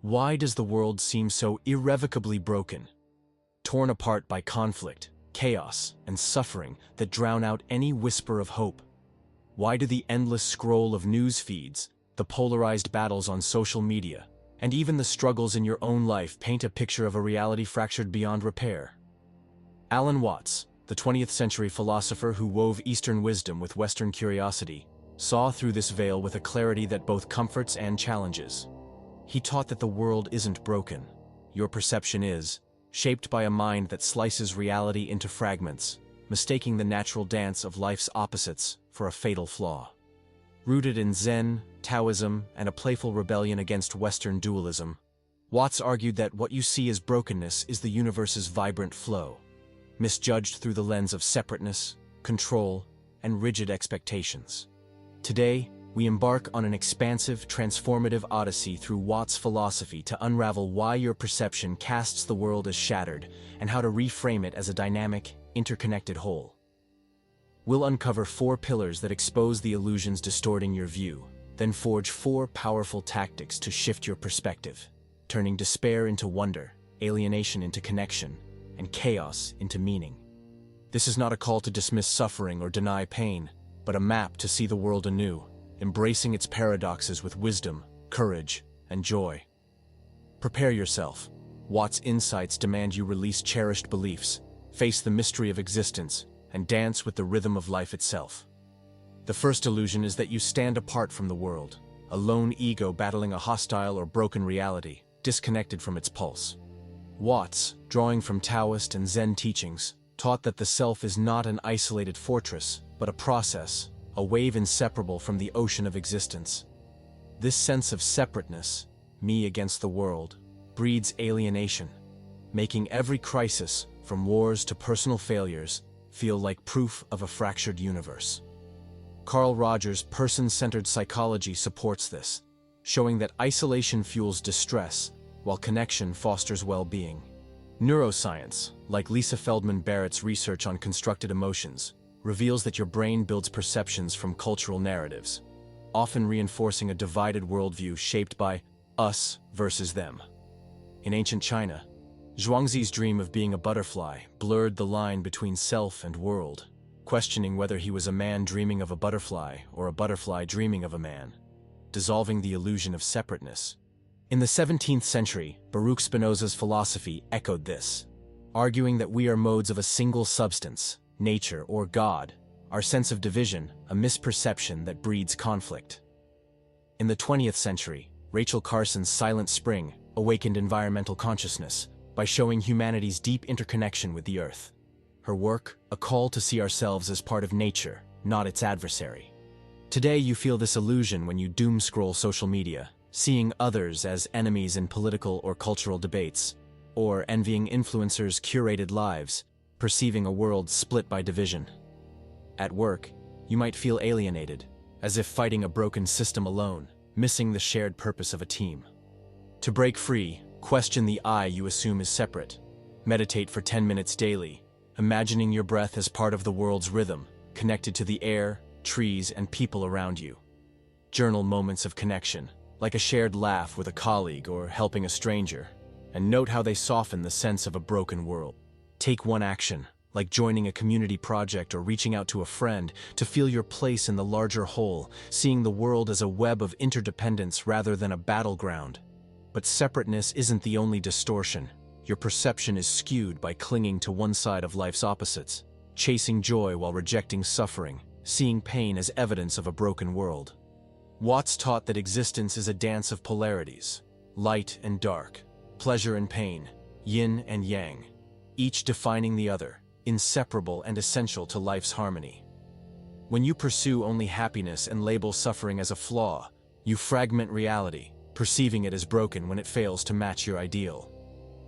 Why does the world seem so irrevocably broken, torn apart by conflict, chaos, and suffering that drown out any whisper of hope? Why do the endless scroll of news feeds, the polarized battles on social media, and even the struggles in your own life paint a picture of a reality fractured beyond repair? Alan Watts, the 20th century philosopher who wove Eastern wisdom with Western curiosity, saw through this veil with a clarity that both comforts and challenges. He taught that the world isn't broken. Your perception is, shaped by a mind that slices reality into fragments, mistaking the natural dance of life's opposites for a fatal flaw. Rooted in Zen, Taoism, and a playful rebellion against Western dualism, Watts argued that what you see as brokenness is the universe's vibrant flow, misjudged through the lens of separateness, control, and rigid expectations. Today, we embark on an expansive, transformative odyssey through Watts' philosophy to unravel why your perception casts the world as shattered and how to reframe it as a dynamic, interconnected whole. We'll uncover 4 pillars that expose the illusions distorting your view, then forge 4 powerful tactics to shift your perspective, turning despair into wonder, alienation into connection, and chaos into meaning. This is not a call to dismiss suffering or deny pain, but a map to see the world anew, embracing its paradoxes with wisdom, courage, and joy. Prepare yourself. Watts' insights demand you release cherished beliefs, face the mystery of existence, and dance with the rhythm of life itself. The first illusion is that you stand apart from the world, a lone ego battling a hostile or broken reality, disconnected from its pulse. Watts, drawing from Taoist and Zen teachings, taught that the self is not an isolated fortress, but a process, a wave inseparable from the ocean of existence. This sense of separateness, me against the world, breeds alienation, making every crisis, from wars to personal failures, feel like proof of a fractured universe. Carl Rogers' person-centered psychology supports this, showing that isolation fuels distress, while connection fosters well-being. Neuroscience, like Lisa Feldman Barrett's research on constructed emotions, reveals that your brain builds perceptions from cultural narratives, often reinforcing a divided worldview shaped by us versus them. In ancient China, Zhuangzi's dream of being a butterfly blurred the line between self and world, questioning whether he was a man dreaming of a butterfly or a butterfly dreaming of a man, dissolving the illusion of separateness. In the 17th century, Baruch Spinoza's philosophy echoed this, arguing that we are modes of a single substance, nature, or God, our sense of division, a misperception that breeds conflict. In the 20th century, Rachel Carson's Silent Spring awakened environmental consciousness by showing humanity's deep interconnection with the earth. Her work, a call to see ourselves as part of nature, not its adversary. Today you feel this illusion when you doom scroll social media, seeing others as enemies in political or cultural debates, or envying influencers' curated lives, perceiving a world split by division. At work, you might feel alienated, as if fighting a broken system alone, missing the shared purpose of a team. To break free, question the I you assume is separate. Meditate for 10 minutes daily, imagining your breath as part of the world's rhythm, connected to the air, trees, and people around you. Journal moments of connection, like a shared laugh with a colleague or helping a stranger, and note how they soften the sense of a broken world. Take one action, like joining a community project or reaching out to a friend, to feel your place in the larger whole, seeing the world as a web of interdependence rather than a battleground. But separateness isn't the only distortion. Your perception is skewed by clinging to one side of life's opposites, chasing joy while rejecting suffering, seeing pain as evidence of a broken world. Watts taught that existence is a dance of polarities, light and dark, pleasure and pain, yin and yang, each defining the other, inseparable and essential to life's harmony. When you pursue only happiness and label suffering as a flaw, you fragment reality, perceiving it as broken when it fails to match your ideal.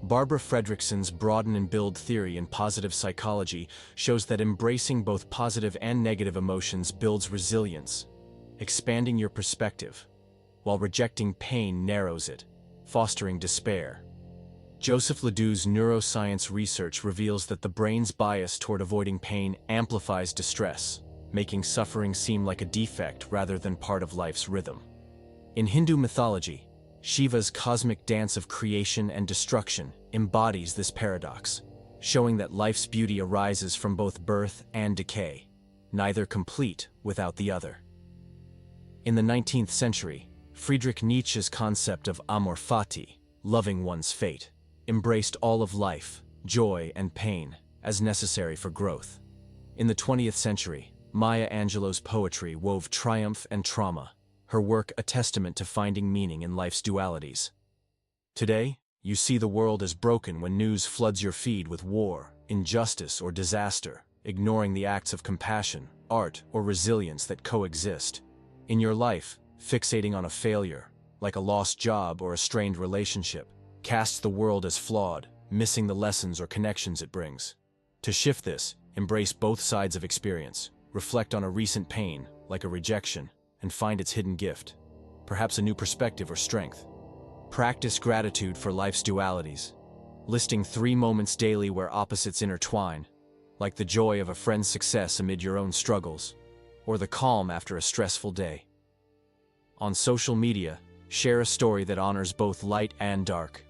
Barbara Fredrickson's broaden and build theory in positive psychology shows that embracing both positive and negative emotions builds resilience, expanding your perspective, while rejecting pain narrows it, fostering despair. Joseph Ledoux's neuroscience research reveals that the brain's bias toward avoiding pain amplifies distress, making suffering seem like a defect rather than part of life's rhythm. In Hindu mythology, Shiva's cosmic dance of creation and destruction embodies this paradox, showing that life's beauty arises from both birth and decay, neither complete without the other. In the 19th century, Friedrich Nietzsche's concept of amor fati, loving one's fate, embraced all of life, joy and pain, as necessary for growth. In the 20th century, Maya Angelou's poetry wove triumph and trauma, her work a testament to finding meaning in life's dualities. Today, you see the world as broken when news floods your feed with war, injustice, or disaster, ignoring the acts of compassion, art, or resilience that coexist. In your life, fixating on a failure, like a lost job or a strained relationship, casts the world as flawed, missing the lessons or connections it brings. To shift this, embrace both sides of experience, reflect on a recent pain, like a rejection, and find its hidden gift, perhaps a new perspective or strength. Practice gratitude for life's dualities, listing 3 moments daily where opposites intertwine, like the joy of a friend's success amid your own struggles, or the calm after a stressful day. On social media, share a story that honors both light and dark,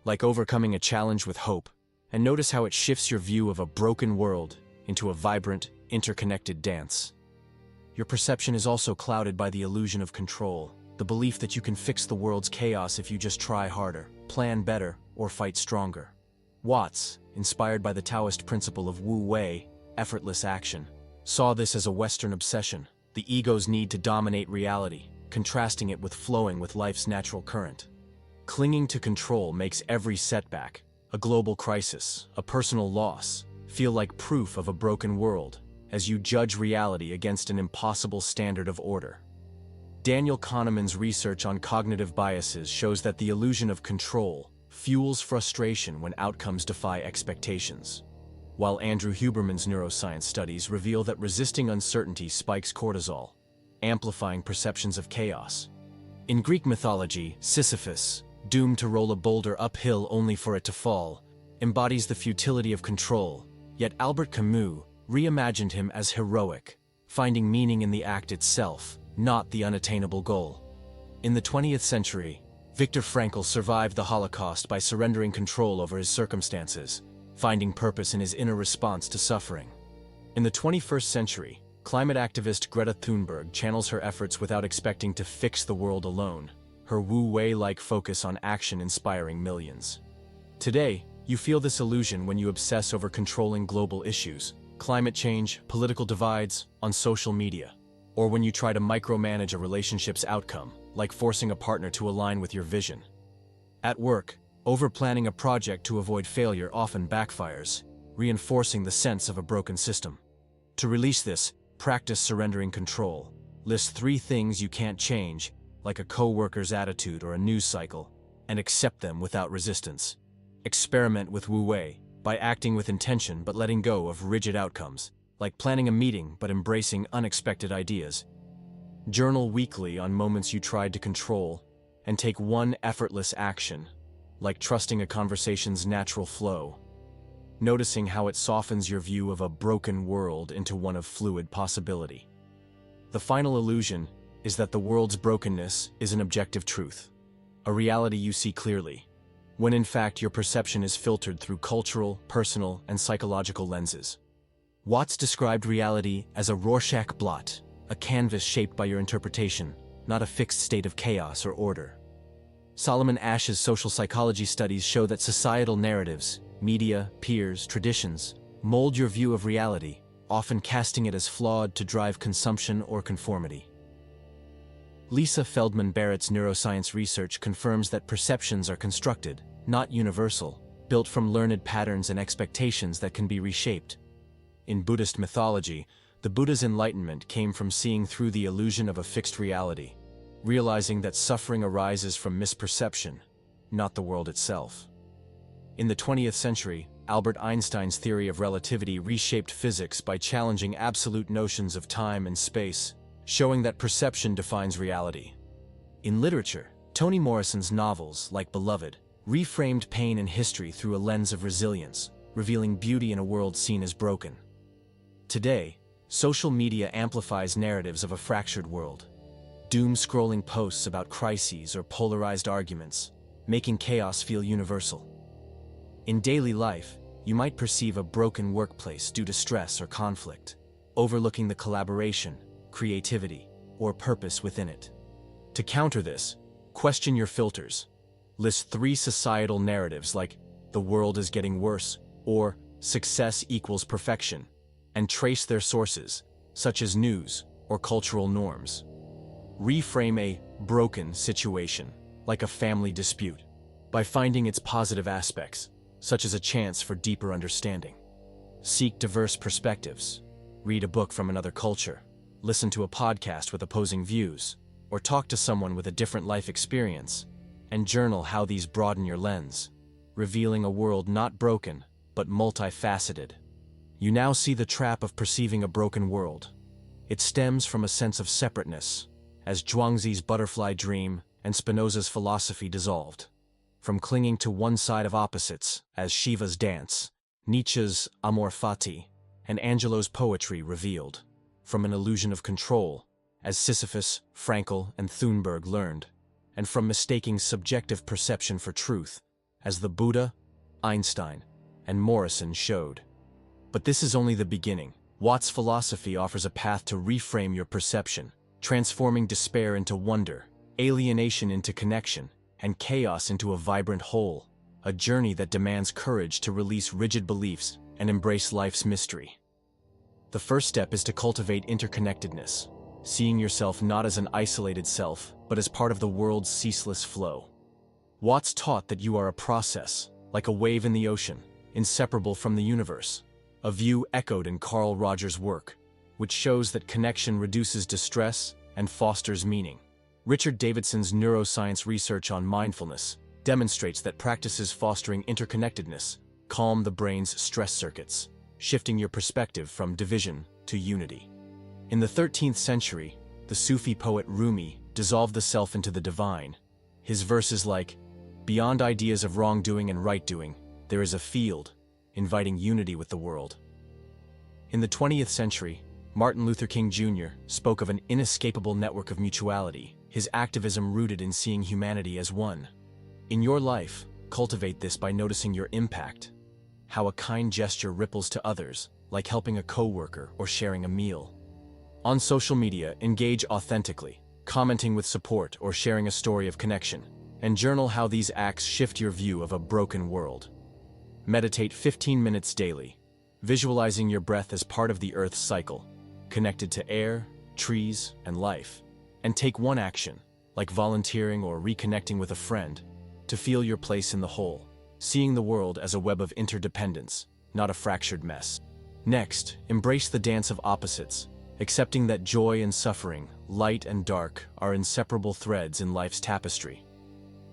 like overcoming a challenge with hope, and notice how it shifts your view of a broken world into a vibrant, interconnected dance. Your perception is also clouded by the illusion of control, the belief that you can fix the world's chaos if you just try harder, plan better, or fight stronger. Watts, inspired by the Taoist principle of Wu Wei, effortless action, saw this as a Western obsession, the ego's need to dominate reality, contrasting it with flowing with life's natural current. Clinging to control makes every setback, a global crisis, a personal loss, feel like proof of a broken world, as you judge reality against an impossible standard of order. Daniel Kahneman's research on cognitive biases shows that the illusion of control fuels frustration when outcomes defy expectations, while Andrew Huberman's neuroscience studies reveal that resisting uncertainty spikes cortisol, amplifying perceptions of chaos. In Greek mythology, Sisyphus, doomed to roll a boulder uphill only for it to fall, embodies the futility of control, yet Albert Camus reimagined him as heroic, finding meaning in the act itself, not the unattainable goal. In the 20th century, Viktor Frankl survived the Holocaust by surrendering control over his circumstances, finding purpose in his inner response to suffering. In the 21st century, climate activist Greta Thunberg channels her efforts without expecting to fix the world alone, her Wu Wei-like focus on action inspiring millions. Today, you feel this illusion when you obsess over controlling global issues, climate change, political divides, on social media, or when you try to micromanage a relationship's outcome, like forcing a partner to align with your vision. At work, overplanning a project to avoid failure often backfires, reinforcing the sense of a broken system. To release this, practice surrendering control. List 3 things you can't change, like a coworker's attitude or a news cycle, and accept them without resistance. Experiment with Wu Wei by acting with intention but letting go of rigid outcomes, like planning a meeting but embracing unexpected ideas. Journal weekly on moments you tried to control, and take one effortless action, like trusting a conversation's natural flow, noticing how it softens your view of a broken world into one of fluid possibility. The final illusion is that the world's brokenness is an objective truth, a reality you see clearly, when in fact your perception is filtered through cultural, personal, and psychological lenses. Watts described reality as a Rorschach blot, a canvas shaped by your interpretation, not a fixed state of chaos or order. Solomon Asch's social psychology studies show that societal narratives, media, peers, traditions, mold your view of reality, often casting it as flawed to drive consumption or conformity. Lisa Feldman Barrett's neuroscience research confirms that perceptions are constructed, not universal, built from learned patterns and expectations that can be reshaped. In Buddhist mythology, the Buddha's enlightenment came from seeing through the illusion of a fixed reality, realizing that suffering arises from misperception, not the world itself. In the 20th century, Albert Einstein's theory of relativity reshaped physics by challenging absolute notions of time and space, showing that perception defines reality. In literature, Toni Morrison's novels, like Beloved, reframed pain and history through a lens of resilience, revealing beauty in a world seen as broken. Today, social media amplifies narratives of a fractured world. doom-scrolling posts about crises or polarized arguments, making chaos feel universal. In daily life, you might perceive a broken workplace due to stress or conflict, overlooking the collaboration, creativity, or purpose within it. To counter this, question your filters. List 3 societal narratives like "the world is getting worse" or "success equals perfection," and trace their sources, such as news or cultural norms. Reframe a broken situation, like a family dispute, by finding its positive aspects, such as a chance for deeper understanding. Seek diverse perspectives. Read a book from another culture, listen to a podcast with opposing views, or talk to someone with a different life experience, and journal how these broaden your lens, revealing a world not broken, but multifaceted. You now see the trap of perceiving a broken world. It stems from a sense of separateness, as Zhuangzi's butterfly dream and Spinoza's philosophy dissolved. From clinging to one side of opposites, as Shiva's dance, Nietzsche's Amor Fati, and Angelo's poetry revealed. From an illusion of control, as Sisyphus, Frankl, and Thunberg learned, and from mistaking subjective perception for truth, as the Buddha, Einstein, and Morrison showed. But this is only the beginning. Watt's philosophy offers a path to reframe your perception, transforming despair into wonder, alienation into connection, and chaos into a vibrant whole, a journey that demands courage to release rigid beliefs and embrace life's mystery. The first step is to cultivate interconnectedness, seeing yourself not as an isolated self, but as part of the world's ceaseless flow. Watts taught that you are a process, like a wave in the ocean, inseparable from the universe, a view echoed in Carl Rogers' work, which shows that connection reduces distress and fosters meaning. Richard Davidson's neuroscience research on mindfulness demonstrates that practices fostering interconnectedness calm the brain's stress circuits, shifting your perspective from division to unity. In the 13th century, the Sufi poet Rumi dissolved the self into the divine. His verses like, "Beyond ideas of wrongdoing and right-doing, there is a field," inviting unity with the world. In the 20th century, Martin Luther King Jr. spoke of an inescapable network of mutuality, his activism rooted in seeing humanity as one. In your life, cultivate this by noticing your impact, how a kind gesture ripples to others, like helping a coworker or sharing a meal. On social media, engage authentically, commenting with support or sharing a story of connection, and journal how these acts shift your view of a broken world. Meditate 15 minutes daily, visualizing your breath as part of the Earth's cycle, connected to air, trees, and life. And take one action, like volunteering or reconnecting with a friend, to feel your place in the whole, seeing the world as a web of interdependence, not a fractured mess. Next, embrace the dance of opposites, accepting that joy and suffering, light and dark, are inseparable threads in life's tapestry.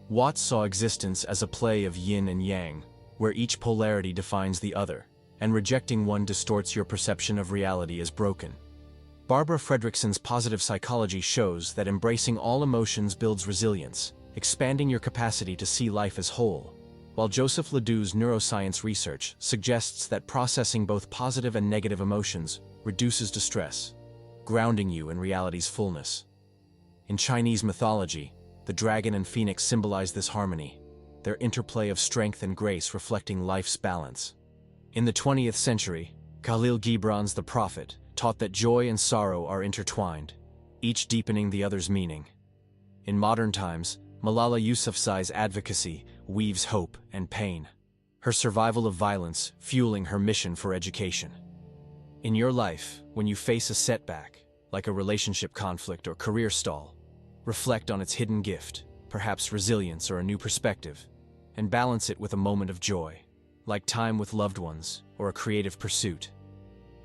Watts saw existence as a play of yin and yang, where each polarity defines the other, and rejecting one distorts your perception of reality as broken. Barbara Fredrickson's positive psychology shows that embracing all emotions builds resilience, expanding your capacity to see life as whole, while Joseph Ledoux's neuroscience research suggests that processing both positive and negative emotions reduces distress, grounding you in reality's fullness. In Chinese mythology, the dragon and phoenix symbolize this harmony, their interplay of strength and grace reflecting life's balance. In the 20th century, Khalil Gibran's The Prophet taught that joy and sorrow are intertwined, each deepening the other's meaning. In modern times, Malala Yousafzai's advocacy weaves hope and pain, her survival of violence fueling her mission for education. In your life, when you face a setback, like a relationship conflict or career stall, reflect on its hidden gift, perhaps resilience or a new perspective, and balance it with a moment of joy, like time with loved ones or a creative pursuit.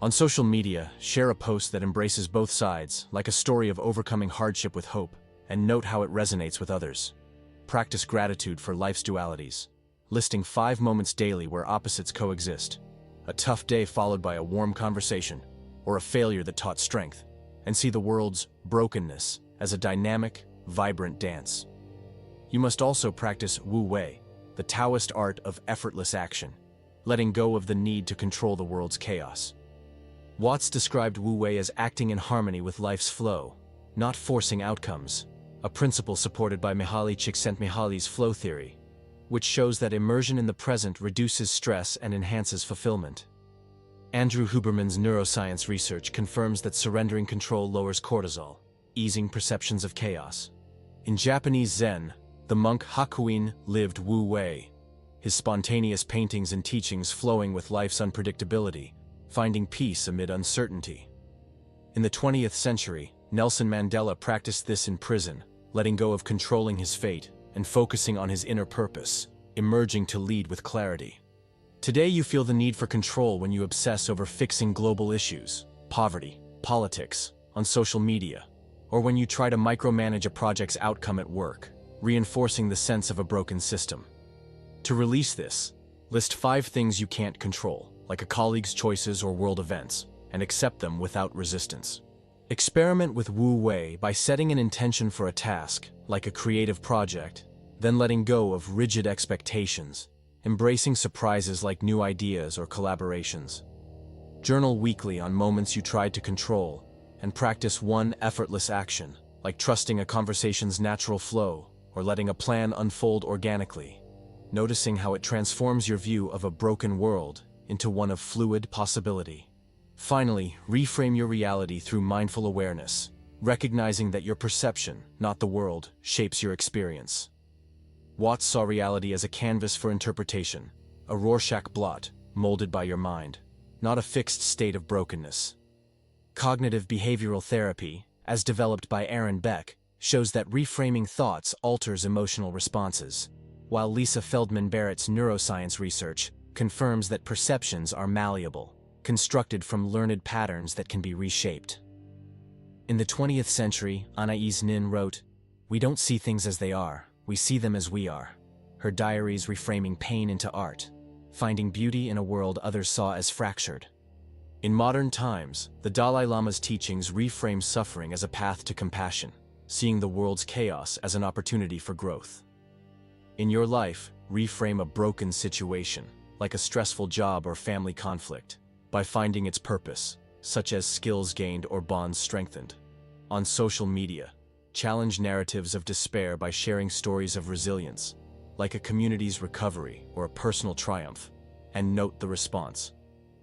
On social media, share a post that embraces both sides, like a story of overcoming hardship with hope, and note how it resonates with others. Practice gratitude for life's dualities, listing 5 moments daily where opposites coexist, a tough day followed by a warm conversation, or a failure that taught strength, and see the world's brokenness as a dynamic, vibrant dance. You must also practice Wu Wei, the Taoist art of effortless action, letting go of the need to control the world's chaos. Watts described Wu Wei as acting in harmony with life's flow, not forcing outcomes, a principle supported by Mihaly Csikszentmihalyi's flow theory, which shows that immersion in the present reduces stress and enhances fulfillment. Andrew Huberman's neuroscience research confirms that surrendering control lowers cortisol, easing perceptions of chaos. In Japanese Zen, the monk Hakuin lived Wu Wei, his spontaneous paintings and teachings flowing with life's unpredictability, finding peace amid uncertainty. In the 20th century, Nelson Mandela practiced this in prison, letting go of controlling his fate and focusing on his inner purpose, emerging to lead with clarity. Today you feel the need for control when you obsess over fixing global issues, poverty, politics, on social media, or when you try to micromanage a project's outcome at work, reinforcing the sense of a broken system. To release this, list 5 things you can't control, like a colleague's choices or world events, and accept them without resistance. Experiment with Wu Wei by setting an intention for a task, like a creative project, then letting go of rigid expectations, embracing surprises like new ideas or collaborations. Journal weekly on moments you tried to control, and practice one effortless action, like trusting a conversation's natural flow or letting a plan unfold organically, noticing how it transforms your view of a broken world into one of fluid possibility. Finally, reframe your reality through mindful awareness, recognizing that your perception, not the world, shapes your experience. Watts saw reality as a canvas for interpretation, a Rorschach blot molded by your mind, not a fixed state of brokenness. Cognitive behavioral therapy, as developed by Aaron Beck, shows that reframing thoughts alters emotional responses, while Lisa Feldman Barrett's neuroscience research confirms that perceptions are malleable, constructed from learned patterns that can be reshaped. In the 20th century, Anais Nin wrote, "We don't see things as they are, we see them as we are." Her diaries reframing pain into art, finding beauty in a world others saw as fractured. In modern times, the Dalai Lama's teachings reframe suffering as a path to compassion, seeing the world's chaos as an opportunity for growth. In your life, reframe a broken situation, like a stressful job or family conflict, by finding its purpose, such as skills gained or bonds strengthened. On social media, challenge narratives of despair by sharing stories of resilience, like a community's recovery or a personal triumph, and note the response.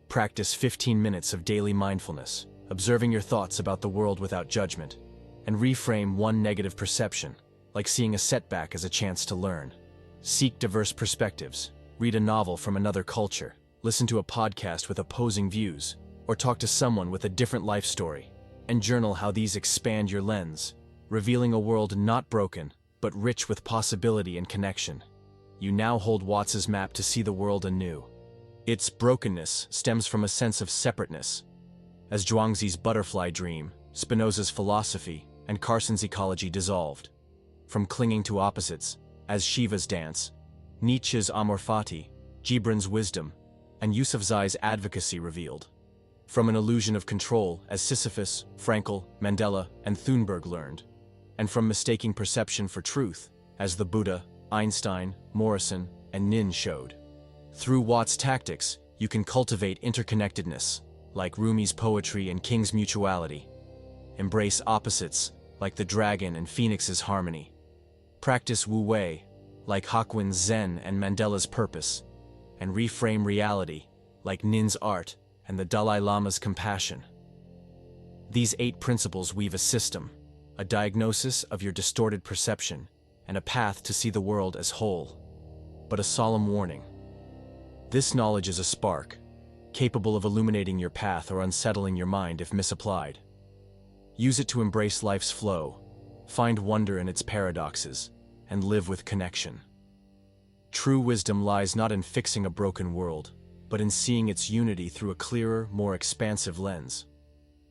Practice 15 minutes of daily mindfulness, observing your thoughts about the world without judgment, and reframe one negative perception, like seeing a setback as a chance to learn. Seek diverse perspectives, read a novel from another culture, listen to a podcast with opposing views, or talk to someone with a different life story, and journal how these expand your lens, revealing a world not broken, but rich with possibility and connection. You now hold Watts's map to see the world anew. Its brokenness stems from a sense of separateness, as Zhuangzi's butterfly dream, Spinoza's philosophy, and Carson's ecology dissolved. From clinging to opposites, as Shiva's dance, Nietzsche's Amor Fati, Gibran's wisdom, and Yousafzai's advocacy revealed. From an illusion of control, as Sisyphus, Frankl, Mandela, and Thunberg learned. And from mistaking perception for truth, as the Buddha, Einstein, Morrison, and Nin showed. Through Watts' tactics, you can cultivate interconnectedness, like Rumi's poetry and King's mutuality. Embrace opposites, like the dragon and phoenix's harmony. Practice Wu Wei, like Hakuin's Zen and Mandela's purpose, and reframe reality, like Nin's art and the Dalai Lama's compassion. These 8 principles weave a system, a diagnosis of your distorted perception, and a path to see the world as whole. But a solemn warning. This knowledge is a spark, capable of illuminating your path or unsettling your mind if misapplied. Use it to embrace life's flow, find wonder in its paradoxes, and live with connection. True wisdom lies not in fixing a broken world, but in seeing its unity through a clearer, more expansive lens.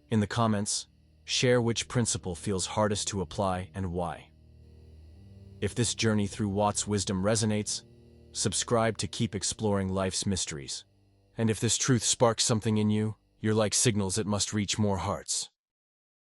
In the comments, share which principle feels hardest to apply and why. If this journey through Watts' wisdom resonates, subscribe to keep exploring life's mysteries. And if this truth sparks something in you, you're like signals that must reach more hearts.